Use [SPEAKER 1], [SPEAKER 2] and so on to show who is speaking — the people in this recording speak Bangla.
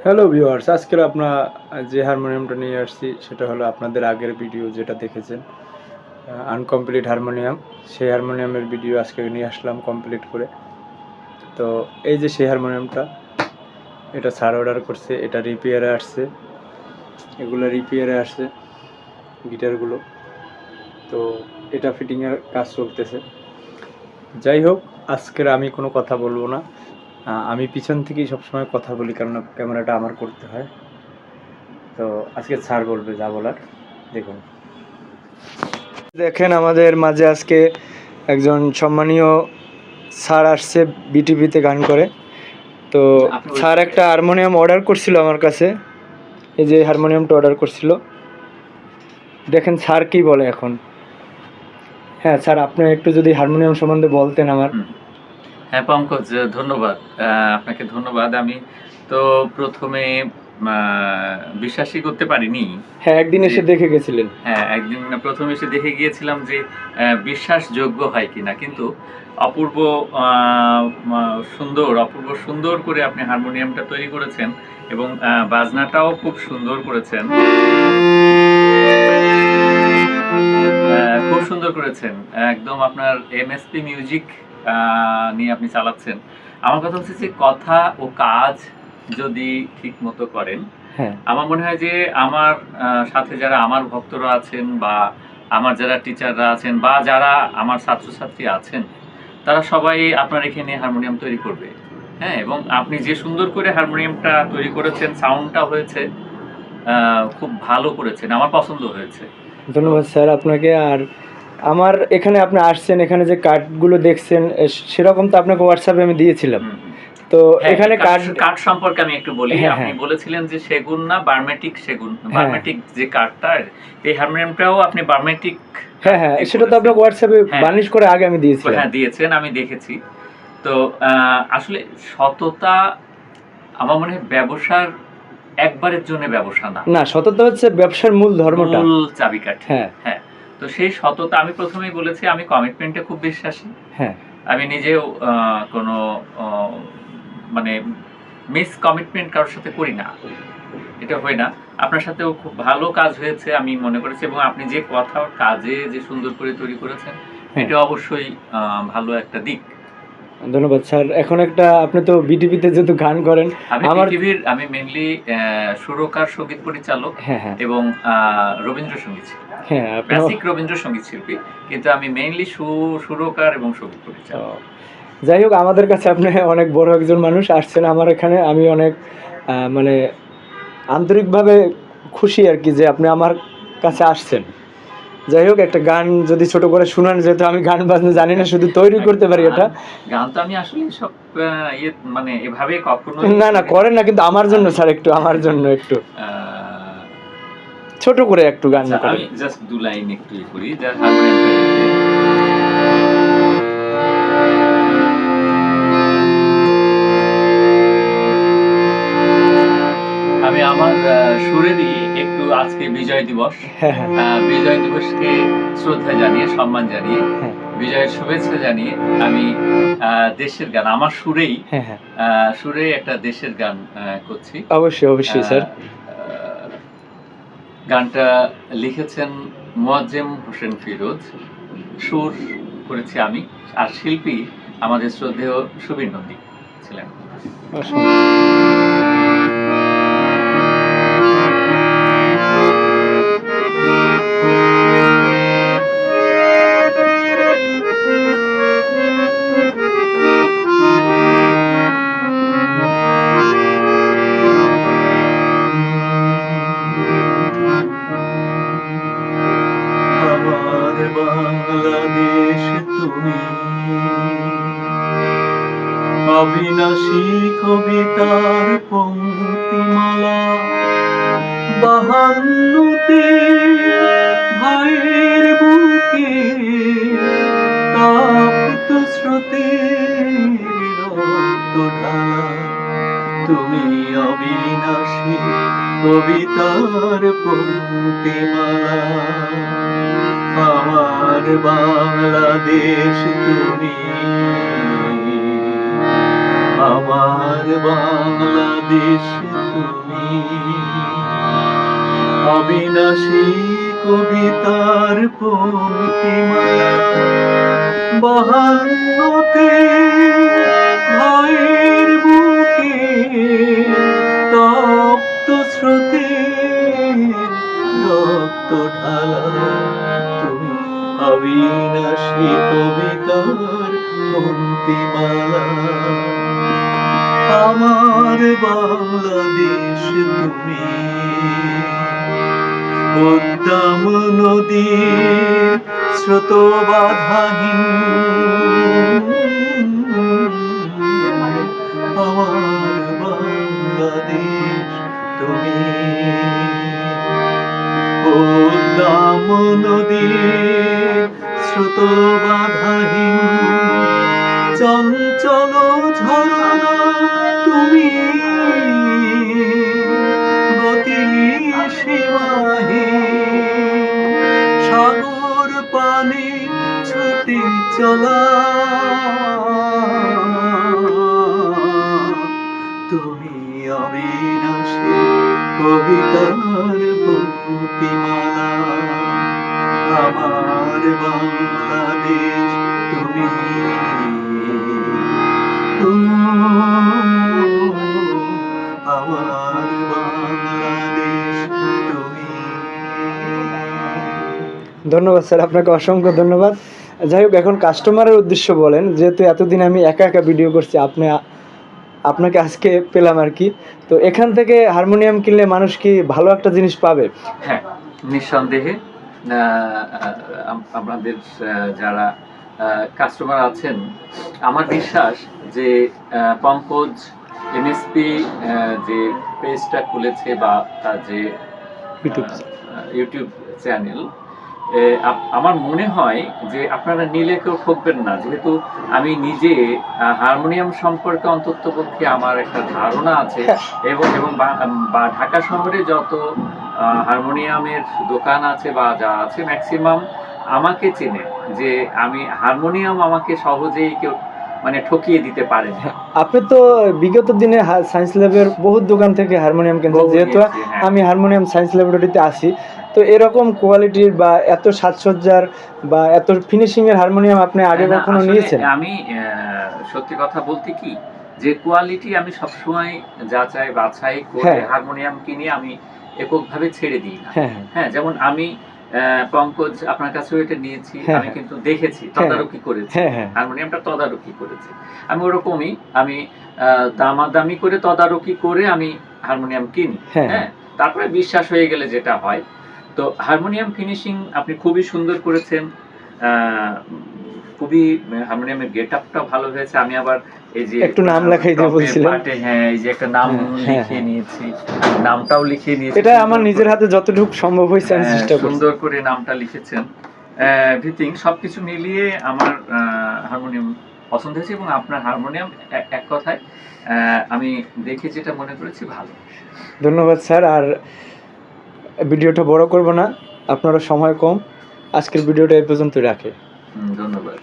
[SPEAKER 1] হ্যালো ভিউয়ার্স, আজকের যে হারমোনিয়ামটা নিয়ে আসছি সেটা হলো আপনাদের আগের ভিডিও যেটা দেখেছেন, আনকমপ্লিট হারমোনিয়াম। সেই হারমোনিয়ামের ভিডিও আজকে নিয়ে আসলাম কমপ্লিট করে। তো এই যে সেই হারমোনিয়ামটা, এটা স্যার অর্ডার করছে, এটা রিপেয়ারে আসছে, এগুলো রিপেয়ারে আসছে গিটারগুলো। তো এটা ফিটিংয়ের কাজ চলতেছে। যাই হোক, আজকের আমি কোনো কথা বলবো না। আমি পিছন থেকেই সবসময় কথা বলি, কারণ ক্যামেরাটা আমার করতে হয়। তো আজকে স্যার বলবে যা বলার, দেখুন। দেখেন, আমাদের মাঝে আজকে একজন সম্মানীয় স্যার আসছে, বিটিভিতে গান করে। তো স্যার একটা হারমোনিয়াম অর্ডার করছিল আমার কাছে, এই যে হারমোনিয়ামটা অর্ডার করছিল। দেখেন স্যার কি বলে এখন। হ্যাঁ স্যার, আপনি একটু যদি হারমোনিয়াম সম্বন্ধে বলতেন আমার।
[SPEAKER 2] হ্যাঁ পঙ্কজ, ধন্যবাদ। আপনাকে ধন্যবাদ। আমি তো প্রথমে বিশ্বাসই করতে পারিনি।
[SPEAKER 1] হ্যাঁ, একদিন এসে দেখে গেছিলেন।
[SPEAKER 2] হ্যাঁ, একদিন প্রথমে এসে দেখে গিয়েছিলাম যে বিশ্বাসযোগ্য হয় কিনা, কিন্তু অপূর্ব সুন্দর করে আপনি হারমোনিয়ামটা তৈরি করেছেন এবং বাজনাটাও খুব সুন্দর করেছেন। খুব সুন্দর করেছেন। একদম আপনার এমএসপি মিউজিক নিয়ে আপনি চালাচ্ছেন। আমার কথা হচ্ছে যে কথা ও কাজ যদি ঠিক মতো করেন, আমার মনে হয় যে আমার সাথে যারা আমার ভক্তরা আছেন বা আমার যারা টিচাররা আছেন বা যারা আমার ছাত্রছাত্রী আছেন, তারা সবাই আপনার এখানে হারমোনিয়াম তৈরি করবে। হ্যাঁ, এবং আপনি যে সুন্দর করে হারমোনিয়ামটা তৈরি করেছেন, সাউন্ডটা হয়েছে খুব ভালো করেছেন, আমার পছন্দ হয়েছে।
[SPEAKER 1] ধন্যবাদ স্যার আপনাকে। আর আমার এখানে আপনি আসছেন, এখানে যে কার্ডগুলো দেখছেন সেরকম তো আপনাকে হোয়াটসঅ্যাপে আমি দিয়েছিলাম। তো এখানে
[SPEAKER 2] কাঠ সম্পর্কে আমি একটু বলি। আপনি বলেছিলেন যে সেগুন না বার্মেটিক সেগুন, বার্মেটিক যে কাঠটা, এই হারমোনিয়ামটাও আপনি বার্মেটিক।
[SPEAKER 1] হ্যাঁ হ্যাঁ, সেটা তো আপনাকে হোয়াটসঅ্যাপে বার্নিশ করে আগে আমি দিয়েছিলাম।
[SPEAKER 2] হ্যাঁ দিয়েছেন, আমি দেখেছি। তো আসলে সততা আমার মনে হয় ব্যবসার একবারের জন্য ব্যবসা না।
[SPEAKER 1] না, সততা হচ্ছে ব্যবসার মূল ধর্মটা,
[SPEAKER 2] মূল চাবিকাঠি। হ্যাঁ, তো সেই সততা, আমি প্রথমেই বলেছি আমি কমিটমেন্টে খুব বিশ্বাসী। হ্যাঁ, আমি নিজেও কোনো মানে মিস কমিটমেন্ট কারোর সাথে করি না, এটা হয় না। আপনার সাথেও খুব ভালো কাজ হয়েছে আমি মনে করেছি, এবং আপনি যে কথা কাজে যে সুন্দর করে তৈরি করেছেন, এটা অবশ্যই ভালো একটা দিক।
[SPEAKER 1] ধন্যবাদ স্যার। এখন একটা, আপনি তো বিটিভিতে যেহেতু গান করেন,
[SPEAKER 2] আমি মেইনলি সুরকার, সঙ্গীত পরিচালক এবং রবীন্দ্রসঙ্গীত শিল্পী। বেসিক রবীন্দ্রসঙ্গীত শিল্পী, কিন্তু আমি মেইনলি সুরকার এবং সঙ্গীত পরিচালক।
[SPEAKER 1] যাই হোক, আমাদের কাছে আপনি অনেক বড় একজন মানুষ আসছেন আমার এখানে। আমি অনেক মানে আন্তরিকভাবে খুশি আর কি যে আপনি আমার কাছে আসছেন। যাই হোক, একটা গান যদি ছোট করে শুনান, যেহেতু আমি গান বাজনা জানি না, শুধু তৈরি করতে পারি এটা।
[SPEAKER 2] গান তো আমি আসলে সব মানে এভাবে কখনো
[SPEAKER 1] না করেন না, কিন্তু আমার জন্য স্যার, একটু আমার জন্য একটু ছোট করে একটু গান করেন।
[SPEAKER 2] আমি জাস্ট দু লাইন একটু করি, যা হারমোনিয়ামটা। আমি আমার সুরেরই একটু, আজকে বিজয় দিবস, বিজয় দিবসকে শ্রদ্ধা জানিয়ে, সম্মান জানিয়ে, বিজয়ের শুভেচ্ছা জানিয়ে আমি দেশের গান আমার সুরে একটা দেশের গান করছি।
[SPEAKER 1] অবশ্যই স্যার।
[SPEAKER 2] গানটা লিখেছেন মোয়াজ্জেম হোসেন ফিরোজ, সুর করেছি আমি, আর শিল্পী আমাদের শ্রদ্ধেয় সুবীর নন্দী ছিলেন।
[SPEAKER 3] বাংলাদেশ তুমি অবিনাশী কবিতার পঙ্ক্তিমালা, বাহান্নতে ভাইয়ের বুকে তাপ্ত স্রোতের রক্ত ঢালা। তুমি অবিনাশী কবিতার পঙ্ক্তিমালা, আমার বাংলাদেশ তুমি আমার বাংলাদেশ তুমি, অবিনাশী কবিতার পঙ্ক্তিমালা, বাহান্নতে ভয়ের বুকে তপ্ত স্রোতে রক্ত ঢালা, তুমি অবিনাশী কবিতার পঙ্ক্তিমালা। আমার বাংলাদেশ তুমি, উদ্দাম নদীর স্রোত বাধাহীন, আমার বাংলাদেশ তুমি, উদ্দাম নদীর স্রোত বাধাহীন, চঞ্চল ঝরনা তুমি, গতি সীমাহীন, সাগর পানে ছুটে চলা, তুমি অবিনাশী কবিতার পঙ্ক্তিমালা। আমার বাংলাদেশ তুমি, আমার বাংলাদেশ তুমি।
[SPEAKER 1] ধন্যবাদ স্যার, আপনাকে অসংখ্য ধন্যবাদ। যাই হোক, এখন কাস্টমারের উদ্দেশ্য বলেন, যেহেতু এতদিন আমি একা একা ভিডিও করছি, আপনাকে আজকে পেলাম আর কি। তো এখান থেকে হারমোনিয়াম কিনলে মানুষ কি ভালো একটা জিনিস পাবে?
[SPEAKER 2] হ্যাঁ, নিঃসন্দেহে আপনাদের যারা কাস্টমার আছেন, আমার বিশ্বাস যে পঙ্কজ এমএসপি যে পেজটা খুলেছে বা তার যে ইউটিউব চ্যানেল, আমার মনে হয় যে আপনারা নিলে কেউ ঠকবেন না, যেহেতু আমি নিজে হারমোনিয়াম সম্পর্কে অন্ততপক্ষে আমার একটা ধারণা আছে, এবং বা ঢাকা শহরে যত হারমোনিয়ামের দোকান আছে বা যা আছে ম্যাক্সিমাম আমাকে চেনে, যে আমি হারমোনিয়াম আমাকে সহজেই কেউ মানে ঠকিয়ে দিতে পারেন।
[SPEAKER 1] আপনি তো বিগত দিনে সায়েন্স ল্যাবের বহু দোকান থেকে হারমোনিয়াম কিনছেন, যেহেতু আমি হারমোনিয়াম সায়েন্স ল্যাবরেটরিতে আসি, তো এরকম কোয়ালিটির বা এত সাজসজ্জার বা এত ফিনিশিং এর হারমোনিয়াম আপনি আগে কখনো নিয়েছেন?
[SPEAKER 2] আমি সত্যি কথা বলতে কি, যে কোয়ালিটি আমি সবসময় যাচাই বাছাই করে হারমোনিয়াম কিনে আমি এককভাবে ছেড়ে দিই না। হ্যাঁ, যেমন আমি পঙ্কজ আপনার কাছেও এটা নিয়েছি, আমি কিন্তু দেখেছি, তদারকি করেছি, হারমোনিয়ামটা তদারকি করেছি। আমি ওরকমই আমি দামাদামি করে তদারকি করে আমি হারমোনিয়াম কিনি। হ্যাঁ, তারপরে বিশ্বাস হয়ে গেলে যেটা হয়। তো হারমোনিয়াম ফিনিশিং আপনি খুবই সুন্দর করেছেন, খুবই হারমোনিয়ামের গেটআপটা ভালো হয়েছে। আমি আবার এই যে
[SPEAKER 1] একটু নাম লেখাই দিয়ে বলছিলাম,
[SPEAKER 2] হ্যাঁ এই যে একটা নাম লিখিয়ে নিয়েছি, নামটাও লিখিয়ে নিয়েছি,
[SPEAKER 1] এটা আমার নিজের হাতে যতটুকু সম্ভব হয়েছে আমি চেষ্টা করছি।
[SPEAKER 2] সুন্দর করে নামটা লিখেছেন, এভরিথিং সবকিছু মিলিয়ে আমার হারমোনিয়াম পছন্দ হয়েছে, এবং আপনার হারমোনিয়াম এক কথায় আমি দেখে যেটা মনে করেছি ভালো।
[SPEAKER 1] ধন্যবাদ স্যার, আর ভিডিওটা বড় করব না, আপনারও সময় কম, আজকের ভিডিওটা এই পর্যন্ত রাখে।
[SPEAKER 2] ধন্যবাদ।